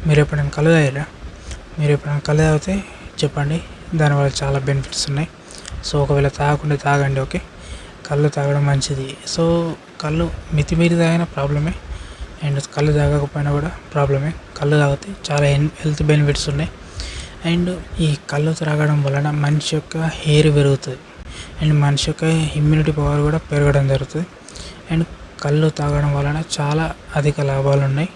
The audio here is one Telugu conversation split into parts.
మీరు ఎప్పుడైనా కళ్ళు తాగారా? మీరు ఎప్పుడైనా కళ్ళు తాగితే చెప్పండి. దానివల్ల చాలా బెనిఫిట్స్ ఉన్నాయి. సో ఒకవేళ తాగకుండా తాగండి, ఓకే. కళ్ళు తాగడం మంచిది. సో కళ్ళు మితిమీరి తాగిన ప్రాబ్లమే, అండ్ కళ్ళు తాగకపోయినా కూడా ప్రాబ్లమే. కళ్ళు తాగితే చాలా హెల్త్ బెనిఫిట్స్ ఉన్నాయి. అండ్ ఈ కళ్ళు త్రాగడం వలన మనిషి యొక్క హెయిర్ పెరుగుతుంది, అండ్ మనిషి యొక్క ఇమ్యూనిటీ పవర్ కూడా పెరగడం జరుగుతుంది. అండ్ కళ్ళు తాగడం వలన చాలా అధిక లాభాలు ఉన్నాయి.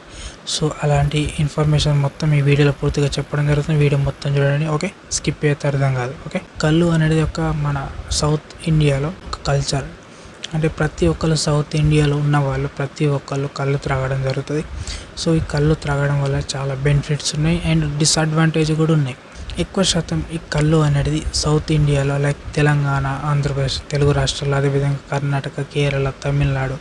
సో అలాంటి ఇన్ఫర్మేషన్ మొత్తం ఈ వీడియోలో పూర్తిగా చెప్పడం జరుగుతుంది. వీడియో మొత్తం చూడండి, ఓకే. స్కిప్ అయితే అర్థం కాదు, ఓకే. కళ్ళు అనేది ఒక మన సౌత్ ఇండియాలో ఒక కల్చర్. అంటే ప్రతి ఒక్కరు సౌత్ ఇండియాలో ఉన్న వాళ్ళు ప్రతి ఒక్కళ్ళు కళ్ళు త్రాగడం జరుగుతుంది. సో ఈ కళ్ళు త్రాగడం వల్ల చాలా బెనిఫిట్స్ ఉన్నాయి అండ్ డిసడ్వాంటేజ్ కూడా ఉన్నాయి. ఎక్కువ శాతం ఈ కళ్ళు అనేది సౌత్ ఇండియాలో లైక్ తెలంగాణ, ఆంధ్రప్రదేశ్, తెలుగు రాష్ట్రాలు, అదేవిధంగా కర్ణాటక, కేరళ, తమిళనాడు,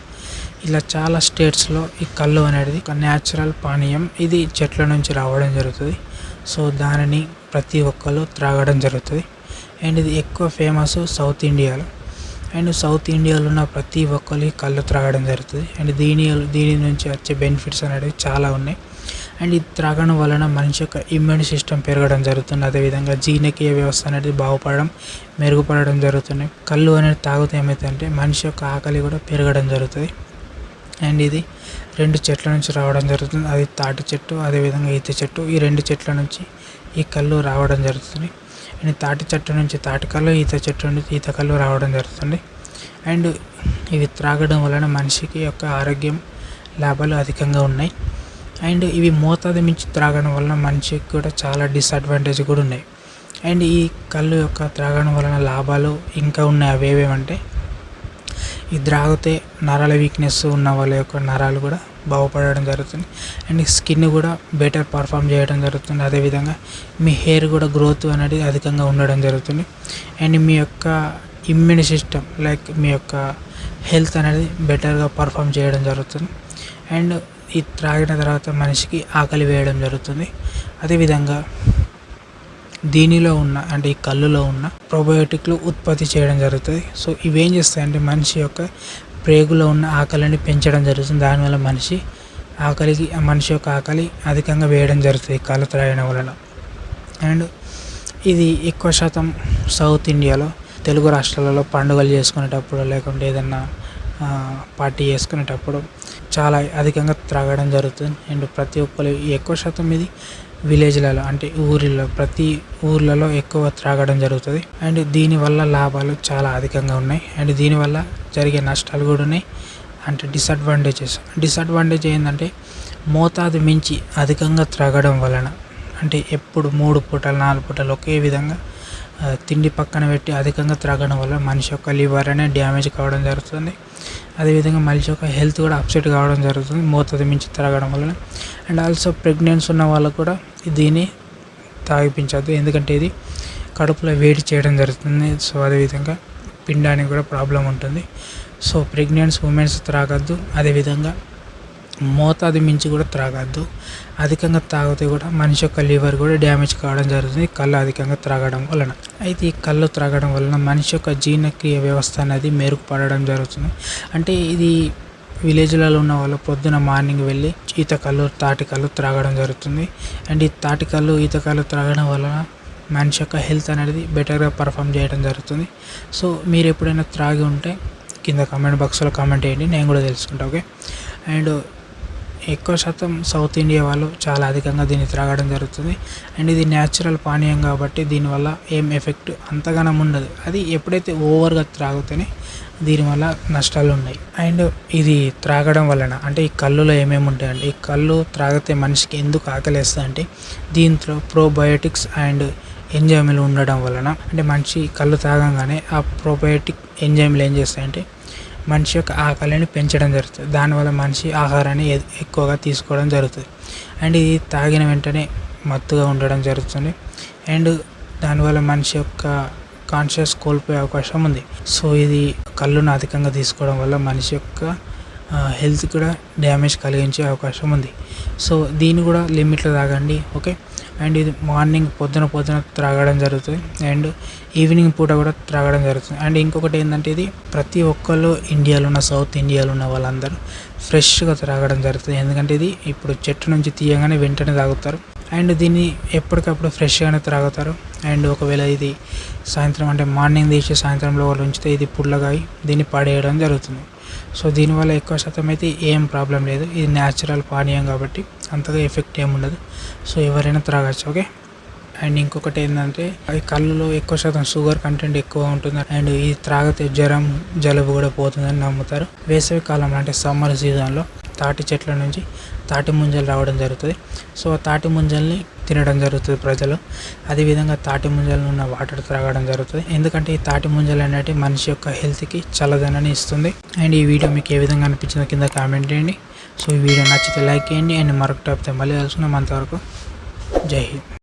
ఇలా చాలా స్టేట్స్లో ఈ కళ్ళు అనేది ఒక న్యాచురల్ పానీయం. ఇది చెట్ల నుంచి రావడం జరుగుతుంది. సో దానిని ప్రతి ఒక్కరు త్రాగడం జరుగుతుంది. అండ్ ఇది ఎక్కువ ఫేమస్ సౌత్ ఇండియాలో. అండ్ సౌత్ ఇండియాలో ఉన్న ప్రతి ఒక్కరికి కళ్ళు త్రాగడం జరుగుతుంది. అండ్ దీని నుంచి వచ్చే బెనిఫిట్స్ అనేవి చాలా ఉన్నాయి. అండ్ ఇది త్రాగడం వలన మనిషి యొక్క ఇమ్యూన్ సిస్టమ్ పెరగడం జరుగుతుంది. అదేవిధంగా జీర్ణక్రియ వ్యవస్థ అనేది బాగుపడడం, మెరుగుపడడం జరుగుతుంది. కళ్ళు అనేది తాగితే ఏమవుతుందంటే మనిషి యొక్క ఆకలి కూడా పెరగడం జరుగుతుంది. అండ్ ఇది 2 చెట్ల నుంచి రావడం జరుగుతుంది. అది తాటి చెట్టు, అదేవిధంగా ఈత చెట్టు. ఈ 2 చెట్ల నుంచి ఈ కళ్ళు రావడం జరుగుతుంది. అండ్ తాటి చెట్టు నుంచి తాటి కళ్ళు, ఈత చెట్టు నుంచి ఈత కళ్ళు రావడం జరుగుతుంది. అండ్ ఇవి త్రాగడం వలన మనిషికి యొక్క ఆరోగ్యం లాభాలు అధికంగా ఉన్నాయి. అండ్ ఇవి మోతాదు మించి త్రాగడం వలన మనిషికి కూడా చాలా డిసడ్వాంటేజ్ కూడా ఉన్నాయి. అండ్ ఈ కళ్ళు యొక్క త్రాగడం వలన లాభాలు ఇంకా ఉన్నాయి. అవి ఏవేమంటే, ఇది త్రాగితే నరాల వీక్నెస్ ఉన్న వాళ్ళ యొక్క నరాలు కూడా బాగుపడడం జరుగుతుంది. అండ్ స్కిన్ కూడా బెటర్ పర్ఫామ్ చేయడం జరుగుతుంది. అదేవిధంగా మీ హెయిర్ కూడా గ్రోత్ అనేది అధికంగా ఉండడం జరుగుతుంది. అండ్ మీ యొక్క ఇమ్యూన్ సిస్టమ్ లైక్ మీ యొక్క హెల్త్ అనేది బెటర్గా పర్ఫామ్ చేయడం జరుగుతుంది. అండ్ ఇది త్రాగిన తర్వాత మనిషికి ఆకలి వేయడం జరుగుతుంది. అదేవిధంగా దీనిలో ఉన్న అంటే ఈ కళ్ళులో ఉన్న ప్రోబయోటిక్లు ఉత్పత్తి చేయడం జరుగుతుంది. సో ఇవేం చేస్తాయంటే మనిషి యొక్క ప్రేగులో ఉన్న ఆకలిని పెంచడం జరుగుతుంది. దానివల్ల మనిషి యొక్క ఆకలి అధికంగా వేయడం జరుగుతుంది కళ్ళు త్రాగడం వలన. అండ్ ఇది ఎక్కువ శాతం సౌత్ ఇండియాలో, తెలుగు రాష్ట్రాలలో పండుగలు చేసుకునేటప్పుడు, లేకుంటే ఏదన్నా పార్టీ చేసుకునేటప్పుడు చాలా అధికంగా త్రాగడం జరుగుతుంది. అండ్ ప్రతి ఒక్కరు ఎక్కువ శాతం ఇది విలేజ్లలో అంటే ప్రతి ఊర్లలో ఎక్కువ త్రాగడం జరుగుతుంది. అండ్ దీనివల్ల లాభాలు చాలా అధికంగా ఉన్నాయి. అండ్ దీనివల్ల జరిగే నష్టాలు కూడా ఉన్నాయి. అంటే డిసడ్వాంటేజ్ ఏంటంటే మోతాదు మించి అధికంగా త్రాగడం వలన, అంటే ఎప్పుడు 3 పూటలు 4 పూటలు ఒకే విధంగా తిండి పక్కన పెట్టి అధికంగా త్రాగడం వల్ల మనిషి యొక్క లివర్ అనేది డ్యామేజ్ కావడం జరుగుతుంది. అదేవిధంగా మనిషి యొక్క హెల్త్ కూడా అప్సెట్ కావడం జరుగుతుంది మోతాదు మించి త్రాగడం వలన. అండ్ ఆల్సో ప్రెగ్నెన్సీ ఉన్న వాళ్ళకు కూడా దీన్ని తాగిపించద్దు, ఎందుకంటే ఇది కడుపులో వేడి చేయడం జరుగుతుంది. సో అదేవిధంగా పిండానికి కూడా ప్రాబ్లం ఉంటుంది. సో ప్రెగ్నెన్సీ ఉమెన్స్ త్రాగద్దు. అదేవిధంగా మోతాదు మించి కూడా త్రాగద్దు. అధికంగా తాగితే కూడా మనిషి యొక్క లివర్ కూడా డ్యామేజ్ కావడం జరుగుతుంది కళ్ళు అధికంగా త్రాగడం వలన. అయితే ఈ కళ్ళు త్రాగడం వలన మనిషి యొక్క జీర్ణక్రియ వ్యవస్థ అనేది మెరుగుపడడం జరుగుతుంది. అంటే ఇది విలేజ్లలో ఉన్న వాళ్ళు పొద్దున మార్నింగ్ వెళ్ళి తాటి కళ్ళు త్రాగడం జరుగుతుంది. అండ్ ఈ తాటి కళ్ళు, ఈత కళ్ళు త్రాగడం వలన మనిషి యొక్క హెల్త్ అనేది బెటర్గా పర్ఫామ్ చేయడం జరుగుతుంది. సో మీరు ఎప్పుడైనా త్రాగి ఉంటే కింద కామెంట్ బాక్స్లో కామెంట్ చేయండి, నేను కూడా తెలుసుకుంటా, ఓకే. అండ్ ఎక్కువ శాతం సౌత్ ఇండియా వాళ్ళు చాలా అధికంగా దీన్ని త్రాగడం జరుగుతుంది. అండ్ ఇది న్యాచురల్ పానీయం కాబట్టి దీనివల్ల ఏం ఎఫెక్ట్ అంతగానం ఉండదు. అది ఎప్పుడైతే ఓవర్గా త్రాగితేనే దీనివల్ల నష్టాలు ఉన్నాయి. అండ్ ఇది త్రాగడం వలన అంటే ఈ కళ్ళులో ఏమేమి ఉంటాయంటే, ఈ కళ్ళు త్రాగితే మనిషికి ఎందుకు ఆకలేస్తుంది అంటే దీంట్లో ప్రోబయోటిక్స్ అండ్ ఎంజైమ్లు ఉండడం వలన, అంటే మనిషి కళ్ళు తాగంగానే ఆ ప్రోబయోటిక్ ఎంజైమ్లు ఏం చేస్తాయంటే మనిషి యొక్క ఆకలిని పెంచడం జరుగుతుంది. దానివల్ల మనిషి ఆహారాన్ని ఎక్కువగా తీసుకోవడం జరుగుతుంది. అండ్ ఇది తాగిన వెంటనే మత్తుగా ఉండడం జరుగుతుంది. అండ్ దానివల్ల మనిషి యొక్క కాన్షియస్ కోల్పోయే అవకాశం ఉంది. సో ఇది కళ్ళును అధికంగా తీసుకోవడం వల్ల మనిషి యొక్క హెల్త్ కూడా డ్యామేజ్ కలిగించే అవకాశం ఉంది. సో దీన్ని కూడా లిమిట్లో తాగండి. ఓకే. అండ్ ఇది మార్నింగ్ పొద్దున త్రాగడం జరుగుతుంది అండ్ ఈవినింగ్ పూట కూడా త్రాగడం జరుగుతుంది. అండ్ ఇంకొకటి ఏంటంటే ఇది ప్రతి ఒక్కళ్ళు ఇండియాలో ఉన్న సౌత్ ఇండియాలో ఉన్న వాళ్ళందరూ ఫ్రెష్గా త్రాగడం జరుగుతుంది. ఎందుకంటే ఇది ఇప్పుడు చెట్టు నుంచి తీయగానే వెంటనే తాగుతారు అండ్ దీన్ని ఎప్పటికప్పుడు ఫ్రెష్గానే త్రాగుతారు. అండ్ ఒకవేళ ఇది సాయంత్రం అంటే మార్నింగ్ తీసి సాయంత్రంలో వాళ్ళు ఉంచితే ఇది పుల్లగా అయి దీన్ని పడేయడం జరుగుతుంది. సో దీనివల్ల ఎక్కువ శాతం అయితే ఏం ప్రాబ్లం లేదు. ఇది న్యాచురల్ పానీయం కాబట్టి అంతగా ఎఫెక్ట్ ఏమి ఉండదు. సో ఎవరైనా త్రాగచ్చు. ఓకే. అండ్ ఇంకొకటి ఏంటంటే ఈ కళ్ళులో ఎక్కువ శాతం షుగర్ కంటెంట్ ఎక్కువ ఉంటుంది అండ్ ఇది త్రాగితే జ్వరం జలుబు కూడా పోతుందని నమ్ముతారు. వేసవి కాలంలో అంటే సమ్మర్ సీజన్లో తాటి చెట్ల నుంచి తాటి ముంజలు రావడం జరుగుతుంది. సో తాటి ముంజల్ని తినడం జరుగుతుంది ప్రజలు. అదేవిధంగా తాటి ముంజలు ఉన్న వాటర్ త్రాగడం జరుగుతుంది. ఎందుకంటే ఈ తాటి ముంజలు అనేవి మనిషి యొక్క హెల్త్కి చల్లదనాన్ని ఇస్తుంది. అండ్ ఈ వీడియో మీకు ఏ విధంగా అనిపించిందో కింద కామెంట్ చేయండి. సో ఈ వీడియో నచ్చితే లైక్ చేయండి అండ్ మరొక టాపిక్తో మళ్ళీ కలుసుకున్నాం. అంతవరకు జై హింద్.